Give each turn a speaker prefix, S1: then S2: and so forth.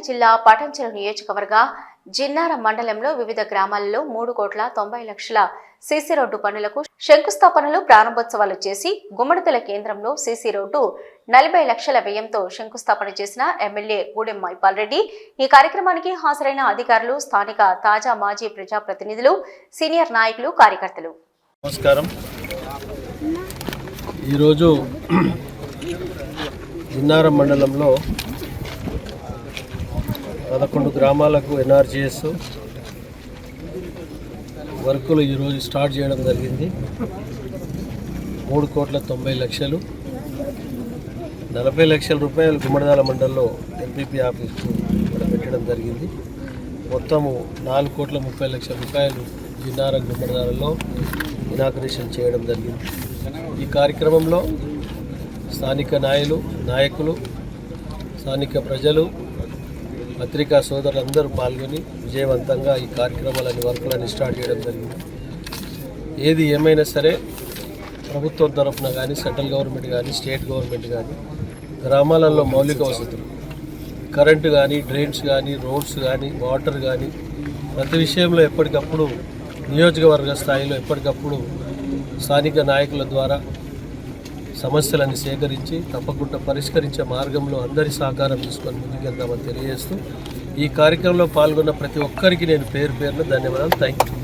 S1: జిల్లా పటాన్చెరు నియోజకవర్గ జిన్నారం మండలంలో వివిధ గ్రామాలలో 3,90,00,000 సీసీ రోడ్డు పనులకు శంకుస్థాపనలు ప్రారంభోత్సవాలు చేసి గుమ్మడిదల కేంద్రంలో సీసీ రోడ్డు 40 లక్షల వ్యయంతో శంకుస్థాపన చేసిన ఎమ్మెల్యే గూడెం మైపాల్ రెడ్డి ఈ కార్యక్రమానికి హాజరైన అధికారులు, స్థానిక తాజా మాజీ ప్రజాప్రతినిధులు, సీనియర్ నాయకులు, కార్యకర్తలు.
S2: నమస్కారం. ఈరోజు జిన్నారం మండలంలో 11 గ్రామాలకు ఎన్ఆర్జీఎస్ వర్కులు ఈరోజు స్టార్ట్ చేయడం జరిగింది. 3,90,00,000 40 లక్షల రూపాయలు గుమ్మడిదల మండలంలో ఎంపీపీ ఆఫీస్కు ఇక్కడ పెట్టడం జరిగింది. మొత్తము 4,30,00,000 రూపాయలు జిన్నారం గుమ్మడిదలలో ఇనాగ్రేషన్ చేయడం జరిగింది. ఈ కార్యక్రమంలో స్థానిక నాయకులు, స్థానిక ప్రజలు, పత్రికా సోదరులందరూ పాల్గొని విజయవంతంగా ఈ కార్యక్రమాలని వర్కులని స్టార్ట్ చేయడం జరిగింది. ఏది ఏమైనా సరే ప్రభుత్వం తరఫున కానీ, సెంట్రల్ గవర్నమెంట్ కానీ, స్టేట్ గవర్నమెంట్ కానీ గ్రామాలలో మౌలిక వసతులు, కరెంటు కానీ, డ్రైన్స్ కానీ, రోడ్స్ కానీ, వాటర్ కానీ ప్రతి విషయంలో ఎప్పటికప్పుడు నియోజకవర్గ స్థాయిలో ఎప్పటికప్పుడు స్థానిక నాయకుల ద్వారా సమస్యలను సేకరించి తప్పకుండా పరిష్కరించే మార్గంలో అందరి సహకారం తీసుకొని ముందుకెళ్తామని తెలియజేస్తూ ఈ కార్యక్రమంలో పాల్గొన్న ప్రతి ఒక్కరికి నేను పేరు పేరున ధన్యవాదాలు. Thank you.